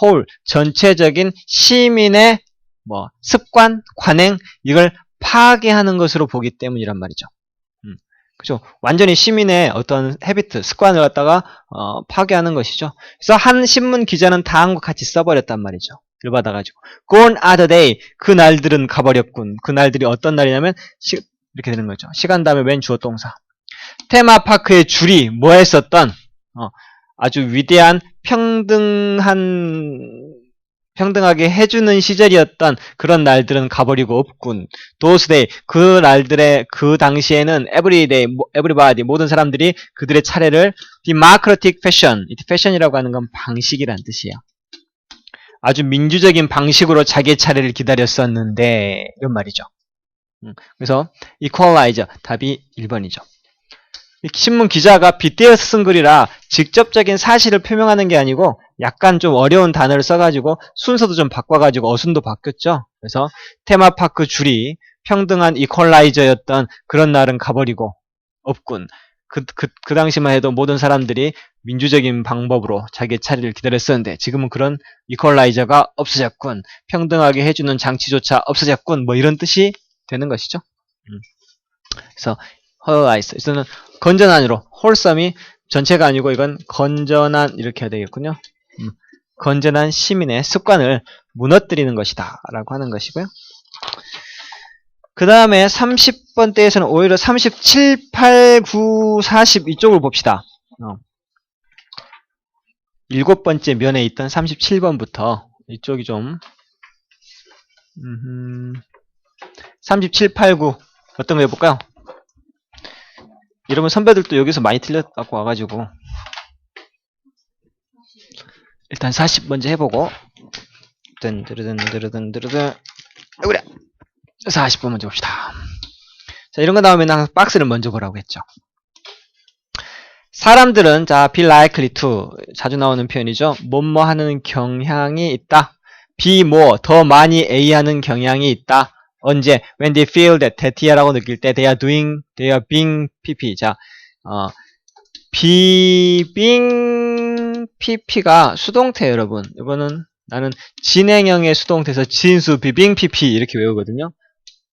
whole, 전체적인 시민의 뭐 습관, 관행, 이걸 파괴하는 것으로 보기 때문이란 말이죠. 그죠? 완전히 시민의 어떤 헤비트, 습관을 갖다가 파괴하는 것이죠. 그래서 한 신문 기자는 다 한 것 같이 써버렸단 말이죠. 열받아가지고 gone are the day, 그 날들은 가버렸군. 그 날들이 어떤 날이냐면 이렇게 되는 거죠. 시간 다음에 웬 주어 동사. 테마파크의 줄이 뭐 했었던 아주 위대한 평등하게 해주는 시절이었던 그런 날들은 가버리고 없군. those day, 그 날들의 그 당시에는 everybody, 모든 사람들이 그들의 차례를 democratic fashion, fashion이라고 하는 건 방식이란 뜻이에요. 아주 민주적인 방식으로 자기의 차례를 기다렸었는데, 이런 말이죠. 그래서 equalizer, 답이 1번이죠. 신문 기자가 빗대어서 쓴 글이라 직접적인 사실을 표명하는 게 아니고 약간 좀 어려운 단어를 써가지고 순서도 좀 바꿔가지고 어순도 바뀌었죠. 그래서 테마파크 줄이 평등한 이퀄라이저였던 그런 날은 가버리고 없군. 그 당시만 해도 모든 사람들이 민주적인 방법으로 자기의 차례를 기다렸었는데 지금은 그런 이퀄라이저가 없어졌군. 평등하게 해주는 장치조차 없어졌군. 뭐 이런 뜻이 되는 것이죠. 그래서 허라이스, 이거는 건전한으로, 홀썸이 전체가 아니고 이건 건전한 이렇게 해야 되겠군요. 건전한 시민의 습관을 무너뜨리는 것이다 라고 하는 것이고요. 그 다음에 30번대에서는 오히려 37, 8, 9, 40 이쪽을 봅시다. 7번째 면에 있던 37번부터 이쪽이 좀 37, 8, 9 어떤 거 해볼까요? 여러분 선배들도 여기서 많이 틀렸다고 와가지고 일단 40 먼저 해보고 드르든 40번 먼저 봅시다. 자, 이런 거 나오면 항상 박스를 먼저 보라고 했죠. 사람들은 자 be likely to 자주 나오는 표현이죠. 뭐뭐 하는 경향이 있다. be more 더 많이 A 하는 경향이 있다. 언제? when they feel that이라고 느낄 때 they are being pp. 자, being pp가 수동태 여러분. 이거는 나는 진행형의 수동태에서 진수 being pp 이렇게 외우거든요.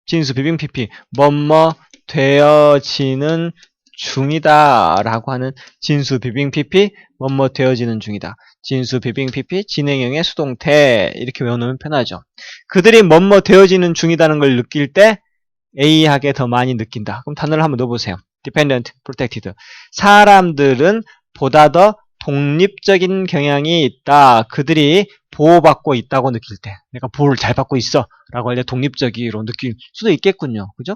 진수 being pp. 뭐뭐 되어지는 중이다 라고 하는 진수 being pp. 뭐뭐 되어지는 중이다. 진수 비빙 pp 진행형의 수동태 이렇게 외워놓으면 편하죠. 그들이 뭐뭐 되어지는 중이다는 걸 느낄 때 A하게 더 많이 느낀다. 그럼 단어를 한번 넣어보세요. dependent, protected. 사람들은 보다 더 독립적인 경향이 있다. 그들이 보호받고 있다고 느낄 때 내가 보호를 잘 받고 있어 라고 할 때 독립적이로 느낄 수도 있겠군요. 그죠?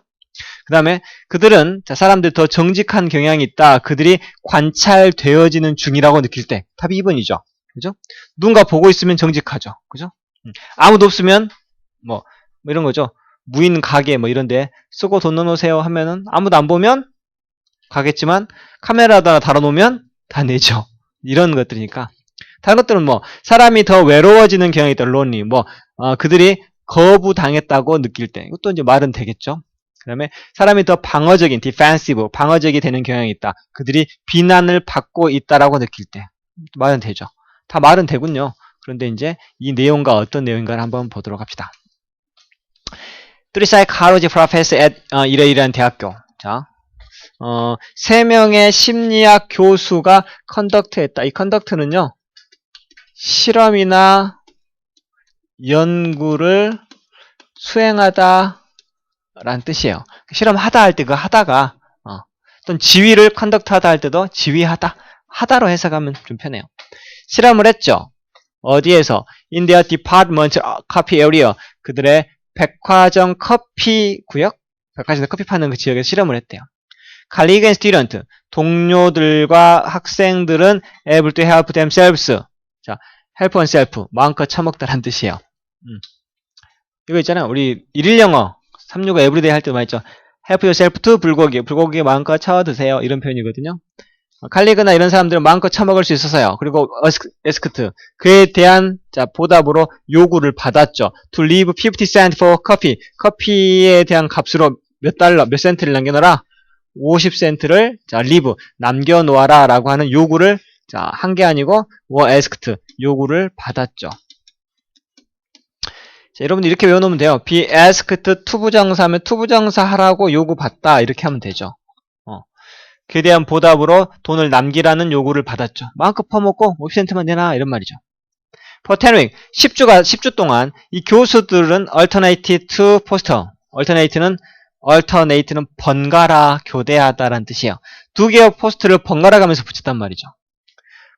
그 다음에 그들은 자, 사람들이 더 정직한 경향이 있다. 그들이 관찰되어지는 중이라고 느낄 때 답이 2번이죠. 그죠? 누군가 보고 있으면 정직하죠. 그죠? 아무도 없으면 뭐 이런 거죠. 무인 가게 뭐 이런데 쓰고 돈 넣어놓으세요 하면은 아무도 안 보면 가겠지만 카메라도 하나 달아놓으면 다 내죠. 이런 것들이니까. 다른 것들은 뭐 사람이 더 외로워지는 경향이 있다. lonely. 뭐 그들이 거부당했다고 느낄 때 이것도 이제 말은 되겠죠. 그 다음에 사람이 더 방어적인 defensive 방어적이 되는 경향이 있다. 그들이 비난을 받고 있다라고 느낄 때 말은 되죠. 다 말은 되군요. 그런데 이제 이 내용과 어떤 내용인가를 한번 보도록 합시다. Three psychology professor at 이러이러한 대학교. 자, 3명의 심리학 교수가 컨덕트했다. 이 컨덕트는요, 실험이나 연구를 수행하다 라는 뜻이에요. 실험하다 할 때 그 하다가 또는 지휘를 컨덕트하다 할 때도 지휘하다 하다로 해석하면 좀 편해요. 실험을 했죠. 어디에서? In their department coffee area. 그들의 백화점 커피 구역? 백화점에서 커피 파는 그 지역에서 실험을 했대요. Colleague and student. 동료들과 학생들은 able to help themselves. 자, help oneself. 마음껏 처먹다라는 뜻이에요. 이거 있잖아요. 우리 일일 영어 365 everyday 할 때 많이 있죠. help yourself to 불고기. 불고기 마음껏 쳐 드세요. 이런 표현이거든요. 칼리그나 이런 사람들은 마음껏 처먹을 수 있어서요. 그리고 에스크트 그에 대한 자 보답으로 요구를 받았죠. To leave 50 cent for coffee. 커피에 대한 값으로 몇 달러, 몇 센트를 남겨놓아라. 50센트를 자 leave 남겨놓아라 라고 하는 요구를 자 한 게 아니고 were asked 요구를 받았죠. 자, 여러분들 이렇게 외워놓으면 돼요. be asked 투부정사하면 투부정사 하라고 요구받다 이렇게 하면 되죠. 그에 대한 보답으로 돈을 남기라는 요구를 받았죠. 마음껏 퍼먹고 50센트만 내놔 이런 말이죠. For 10 weeks 10주 동안 이 교수들은 alternated to poster. alternate는 번갈아 교대하다라는 뜻이에요. 두 개의 포스트를 번갈아 가면서 붙였단 말이죠.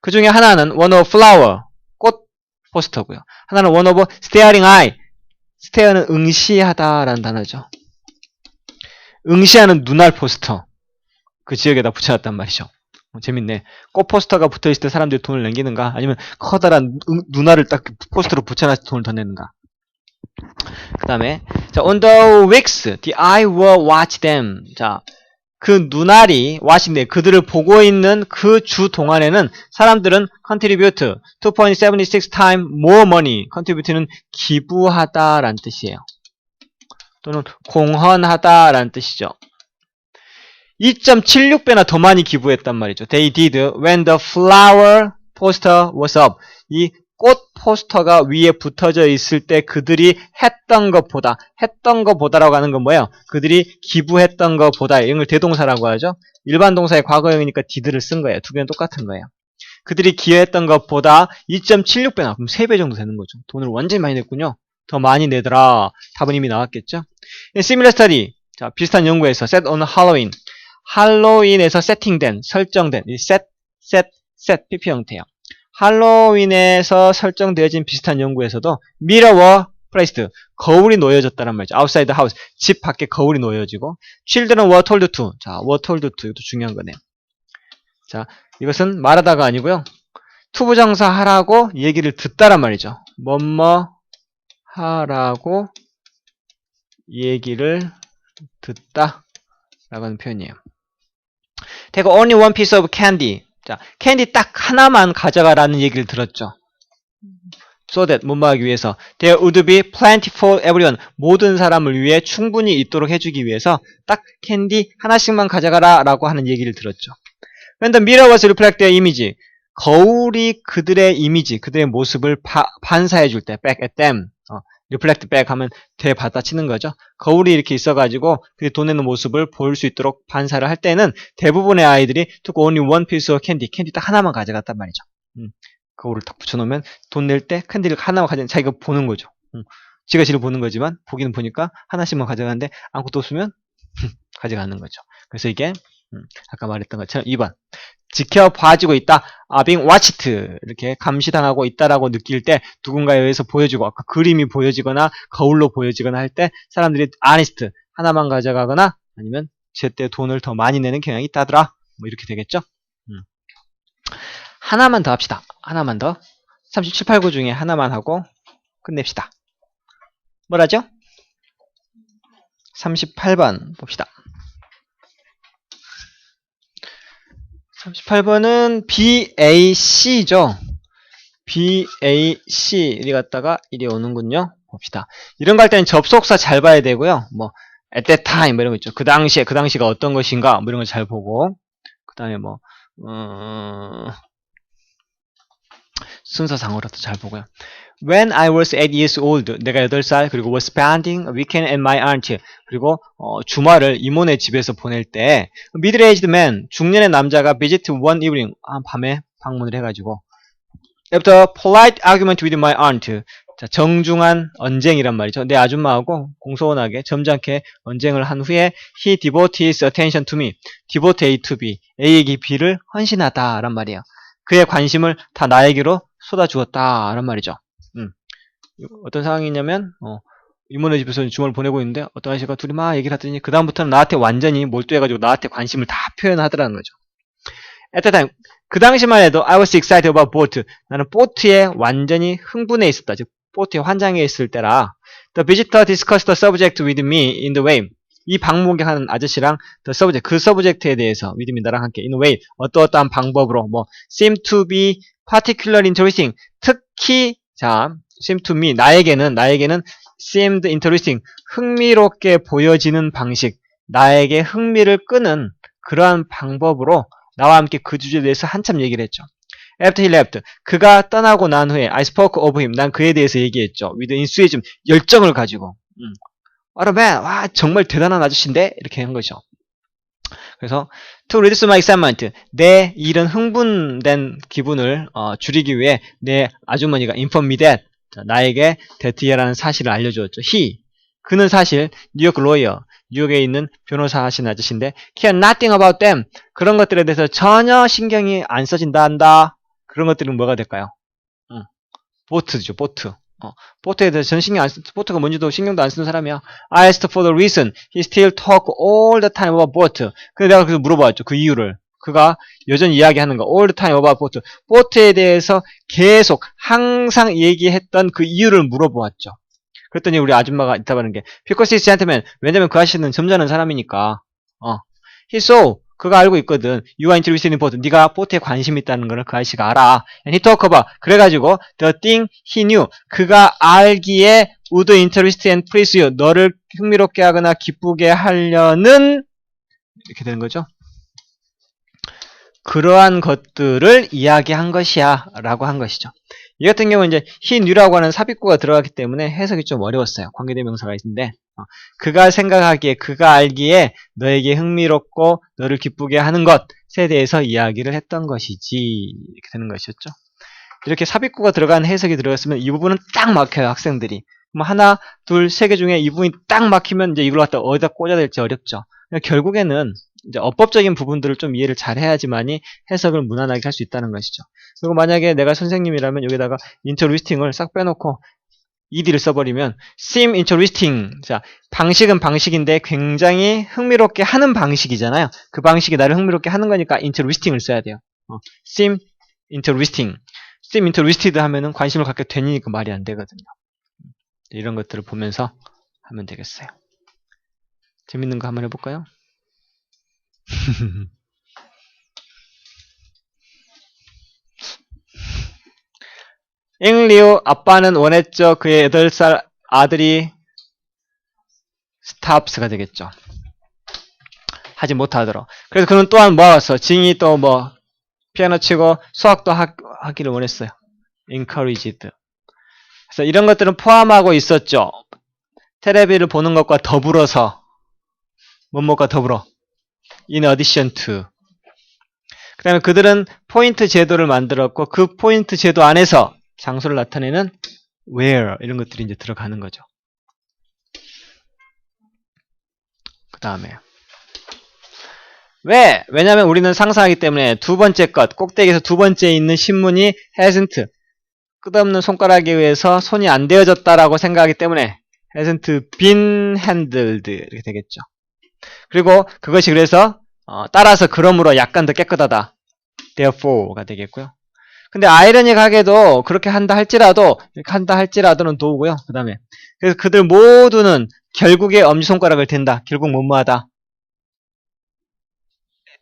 그 중에 하나는 one of flower 꽃 포스터고요. 하나는 one of staring eye. stare는 응시하다라는 단어죠. 응시하는 눈알 포스터. 그 지역에다 붙여놨단 말이죠. 재밌네. 꽃 포스터가 붙어있을 때 사람들이 돈을 남기는가? 아니면 커다란 눈알을 딱 포스터로 붙여놔서 돈을 더 내는가? 그 다음에 자, on the weeks, the eye will watch them. 자, 그 눈알이 watching 그들을 보고 있는 그 주 동안에는 사람들은 contribute 2.76 times more money. contribute는 기부하다라는 뜻이에요. 또는 공헌하다라는 뜻이죠. 2.76배나 더 많이 기부했단 말이죠. They did when the flower poster was up. 이 꽃 포스터가 위에 붙어져 있을 때 그들이 했던 것보다라고 하는 건 뭐예요? 그들이 기부했던 것보다 이걸 대동사라고 하죠. 일반 동사의 과거형이니까 did를 쓴 거예요. 두 개는 똑같은 거예요. 그들이 기여했던 것보다 2.76배나 그럼 3배 정도 되는 거죠. 돈을 완전히 많이 냈군요. 더 많이 내더라. 답은 이미 나왔겠죠. Similar study. 자, 비슷한 연구에서 set on Halloween. 할로윈에서 세팅된, 설정된, 이 set, PP 형태예요. 할로윈에서 설정되어진 비슷한 연구에서도 mirror were placed, 거울이 놓여졌다는 말이죠. outside the house, 집 밖에 거울이 놓여지고 children were told to, 자, were told to, 이것도 중요한 거네요. 자, 이것은 말하다가 아니고요. 투부정사 하라고 얘기를 듣다란 말이죠. 뭐뭐 하라고 얘기를 듣다 라고 하는 표현이에요. Take only one piece of candy. 자, 캔디 딱 하나만 가져가라는 얘기를 들었죠. So that, 못 말하기 위해서. There would be plenty for everyone. 모든 사람을 위해 충분히 있도록 해주기 위해서 딱 캔디 하나씩만 가져가라 라고 하는 얘기를 들었죠. When the mirror was reflect their image. 거울이 그들의 이미지, 그들의 모습을 반사해 줄 때, back at them. reflect back 하면 되받아치는 거죠. 거울이 이렇게 있어가지고 그 돈 내는 모습을 보일 수 있도록 반사를 할 때는 대부분의 아이들이 took only one piece of candy, 캔디 딱 하나만 가져갔단 말이죠. 거울을 딱 붙여놓으면 돈 낼 때 캔디를 하나만 가져가는 자기가 보는 거죠. 지가 지를 보는 거지만 보기는 보니까 하나씩만 가져가는데 아무것도 없으면 가져가는 거죠. 그래서 이게 아까 말했던 것처럼 2번 지켜봐주고 있다. being watched 이렇게 감시당하고 있다라고 느낄 때 누군가에 의해서 보여지고 아까 그림이 보여지거나 거울로 보여지거나 할 때 사람들이 honest 하나만 가져가거나 아니면 제때 돈을 더 많이 내는 경향이 있다더라. 뭐 이렇게 되겠죠. 하나만 더 합시다. 하나만 더. 37, 89 중에 하나만 하고 끝냅시다. 뭐라죠? 38번 봅시다. 38번은 BAC죠. BAC 이리 갔다가 이리 오는군요. 봅시다. 이런 거 할 때는 접속사 잘 봐야 되고요. 뭐 at that time 뭐 이런 거 있죠. 그 당시에 그 당시가 어떤 것인가 뭐 이런 거 잘 보고 그 다음에 뭐 순서상으로도 잘 보고요. When I was 8 years old, 내가 8살, 그리고 was spending a weekend at my aunt, 그리고 주말을 이모네 집에서 보낼 때 middle-aged man, 중년의 남자가 visit one evening, 밤에 방문을 해가지고 after polite argument with my aunt, 자, 정중한 언쟁이란 말이죠. 내 아줌마하고 공손하게 점잖게 언쟁을 한 후에 he devoted his attention to me, devote A to B, A에게 B를 헌신하다 란 말이에요. 그의 관심을 다 나에게로 쏟아주었다 란 말이죠. 어떤 상황이냐면 이모네 집에서 주말을 보내고 있는데 어떤 아저씨가 둘이 막 얘기를 하더니 그 다음부터는 나한테 완전히 몰두해가지고 나한테 관심을 다 표현하더라는 거죠. At the time, 그 당시만 해도 I was excited about boat. 나는 보트에 완전히 흥분해 있었다. 즉 보트에 환장해 있을 때라. The visitor discussed the subject with me in the way. 이 방문객하는 아저씨랑 the subject, 그 서브젝트에 대해서 with me 나랑 함께 in a way, 어떠어떠한 방법으로 뭐 seem to be particularly interesting. 특히 자 seem to me, 나에게는 seemed interesting, 흥미롭게 보여지는 방식, 나에게 흥미를 끄는 그러한 방법으로 나와 함께 그 주제에 대해서 한참 얘기를 했죠. After he left, 그가 떠나고 난 후에 I spoke of him, 난 그에 대해서 얘기했죠. with enthusiasm, 열정을 가지고. What a man, 와 정말 대단한 아저씨인데? 이렇게 한 거죠. 그래서 to reduce my excitement, 내 이런 흥분된 기분을 줄이기 위해 내 아주머니가 inform me that, 나에게 데티에라는 사실을 알려주었죠. 그는 사실 뉴욕 로이어, 뉴욕에 있는 변호사 하신 아저씨인데 care nothing about them, 그런 것들에 대해서 전혀 신경이 안 써진다 한다. 그런 것들은 뭐가 될까요? 보트죠, 보트. 보트에 대해서 전 신경 안 쓰, 보트가 뭔지도 신경도 안 쓰는 사람이야. I asked for the reason. He still talk all the time about boat. 근데 내가 그래서 물어봤죠. 그 이유를. 그가 여전히 이야기하는 거. all the time about boat. 보트에 대해서 계속 항상 얘기했던 그 이유를 물어보았죠. 그랬더니 우리 아줌마가 있다고 하는 게 because he's gentleman. 왜냐면 그 아저씨는 점잖은 사람이니까. He saw. 그가 알고 있거든. You are interested in boat. 네가 보트에 관심 있다는 걸 그 아저씨가 알아. And he talk about. 그래가지고 the thing he knew. 그가 알기에 would interest and please you. 너를 흥미롭게 하거나 기쁘게 하려는 이렇게 되는 거죠. 그러한 것들을 이야기한 것이야 라고 한 것이죠. 이 같은 경우는 이제 he knew라고 하는 삽입구가 들어갔기 때문에 해석이 좀 어려웠어요. 관계대명사가 있는데 그가 생각하기에 그가 알기에 너에게 흥미롭고 너를 기쁘게 하는 것에 대해서 이야기를 했던 것이지 이렇게 되는 것이었죠. 이렇게 삽입구가 들어간 해석이 들어갔으면 이 부분은 딱 막혀요. 학생들이. 뭐 하나, 둘, 세 개 중에 이 부분이 딱 막히면 이제 이걸 갖다 어디다 꽂아야 될지 어렵죠. 결국에는 이제 어법적인 부분들을 좀 이해를 잘 해야지만이 해석을 무난하게 할 수 있다는 것이죠. 그리고 만약에 내가 선생님이라면 여기다가 interesting을 싹 빼놓고 ed를 써버리면 seem interesting. 자, 방식은 방식인데 굉장히 흥미롭게 하는 방식이잖아요. 그 방식이 나를 흥미롭게 하는 거니까 interesting을 써야 돼요. seem interesting. seem interested 하면은 관심을 갖게 되니까 말이 안 되거든요. 이런 것들을 보면서 하면 되겠어요. 재밌는 거 한번 해볼까요? 잉리우 아빠는 원했죠. 그의 8살 아들이 스탑스가 되겠죠. 하지 못하도록. 그래서 그는 또한 모았어. 징이 또 뭐 피아노 치고 수학도 하기를 원했어요. encouraged. 그래서 이런 것들은 포함하고 있었죠. 텔레비를 보는 것과 더불어서 뭐뭐가 더불어 in addition to. 그 다음에 그들은 포인트 제도를 만들었고 그 포인트 제도 안에서 장소를 나타내는 where 이런 것들이 이제 들어가는 거죠. 그 다음에 왜? 왜냐하면 우리는 상상하기 때문에 두 번째 것, 꼭대기에서 두 번째에 있는 신문이 hasn't, 끝없는 손가락에 의해서 손이 안 대어졌다라고 생각하기 때문에 hasn't been handled 이렇게 되겠죠. 그리고 그것이 그래서 따라서 그러므로 약간 더 깨끗하다. Therefore가 되겠고요. 근데 아이러니하게도 그렇게 한다 할지라도 이렇게 한다 할지라도는 도우고요. 그 다음에 그래서 그들 모두는 결국에 엄지손가락을 댄다. 결국 뭐뭐하다.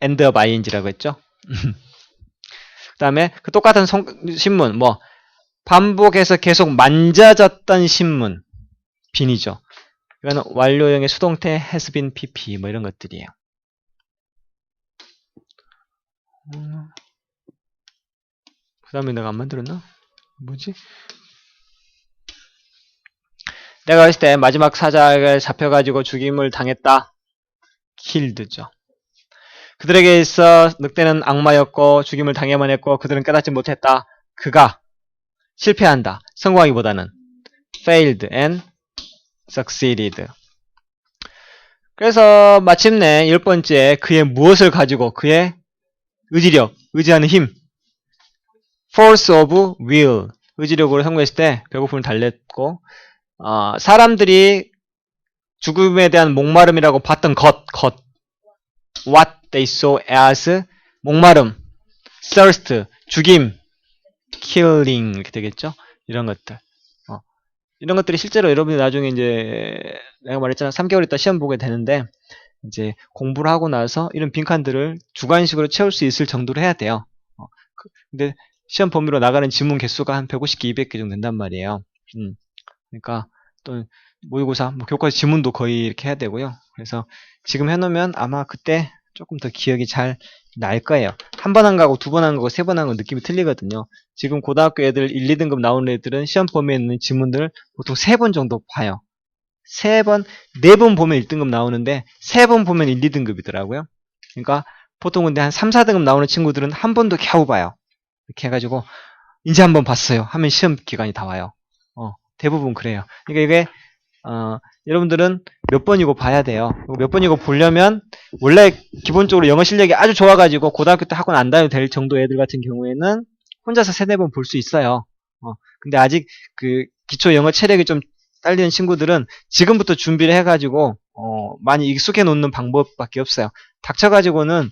end of ing라고 했죠. 그 다음에 그 똑같은 신문 뭐 반복해서 계속 만져졌던 신문 빈이죠. 이거는 완료형의 수동태 has been pp 뭐 이런 것들이에요. 그 다음에 내가 안 만들었나? 뭐지? 내가 봤을 때 마지막 사자가 잡혀가지고 죽임을 당했다. killed죠. 그들에게 있어 늑대는 악마였고 죽임을 당해만 했고 그들은 깨닫지 못했다. 그가 실패한다. 성공하기보다는 failed and succeeded. 그래서 마침내 10번째 그의 무엇을 가지고 그의 의지력, 의지하는 힘 force of will 의지력으로 성공했을 때 배고픔을 달랬고 사람들이 죽음에 대한 목마름이라고 봤던 것 what they saw as 목마름 thirst 죽임 killing 이렇게 되겠죠. 이런 것들 이런 것들이 실제로 여러분이 나중에 이제 내가 말했잖아 3개월 있다 시험 보게 되는데 이제 공부를 하고 나서 이런 빈칸들을 주관식으로 채울 수 있을 정도로 해야 돼요. 근데 시험 범위로 나가는 지문 개수가 한 150개, 200개 정도 된단 말이에요. 그러니까 또 모의고사, 뭐 교과서 지문도 거의 이렇게 해야 되고요. 그래서 지금 해놓으면 아마 그때 조금 더 기억이 잘 날 거예요. 한 번 한 거하고 두 번 한 거고 세 번 한 거 느낌이 틀리거든요. 지금 고등학교 애들 1, 2등급 나오는 애들은 시험 범위에 있는 지문들을 보통 3번 정도 봐요. 3번, 4번 보면 1등급 나오는데 3번 보면 1, 2등급이더라고요. 그러니까 보통 근데 한 3, 4등급 나오는 친구들은 한 번도 겨우 봐요. 이렇게 해가지고 이제 한번 봤어요 하면 시험 기간이 다 와요. 대부분 그래요. 그러니까 이게 여러분들은 몇 번이고 봐야 돼요. 몇 번이고 보려면 원래 기본적으로 영어 실력이 아주 좋아가지고 고등학교 때 학원 안 다녀도 될 정도 애들 같은 경우에는 혼자서 3, 4번 볼 수 있어요. 근데 아직 그 기초 영어 체력이 좀 딸리는 친구들은 지금부터 준비를 해가지고 많이 익숙해 놓는 방법밖에 없어요. 닥쳐가지고는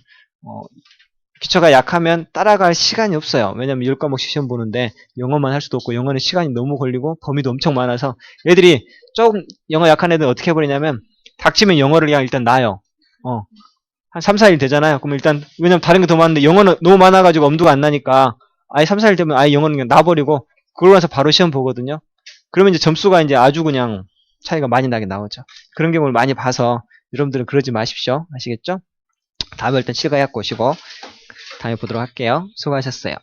기초가 약하면 따라갈 시간이 없어요. 왜냐면 10과목씩 시험 보는데 영어만 할 수도 없고 영어는 시간이 너무 걸리고 범위도 엄청 많아서 애들이 조금 영어 약한 애들은 어떻게 해버리냐면 닥치면 영어를 그냥 일단 놔요. 한 3, 4일 되잖아요. 그럼 일단 왜냐면 다른 게 더 많은데 영어는 너무 많아가지고 엄두가 안 나니까 아예 3, 4일 되면 아예 영어는 그냥 놔버리고 그러고 나서 바로 시험 보거든요. 그러면 이제 점수가 이제 아주 그냥 차이가 많이 나게 나오죠. 그런 경우를 많이 봐서 여러분들은 그러지 마십시오. 아시겠죠? 다음에 일단 실가약 보시고 다음에 보도록 할게요. 수고하셨어요.